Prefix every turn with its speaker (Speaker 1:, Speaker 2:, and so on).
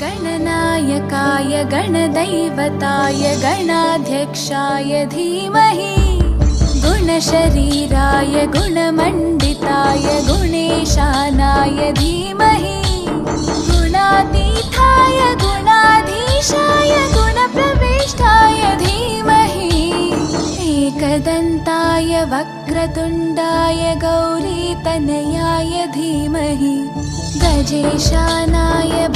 Speaker 1: गणनायकाय गणदैवताय गणाध्यक्षाय धीमहि गुणशरीराय गुणमण्डिताय गुणेशानाय धीमहि गुणातीताय गुणाधीशाय गुणप्रविष्टाय धीमहि एकदन्ताय वक्रतुण्डाय गौरीतनयाय धीमहि गजेशानाय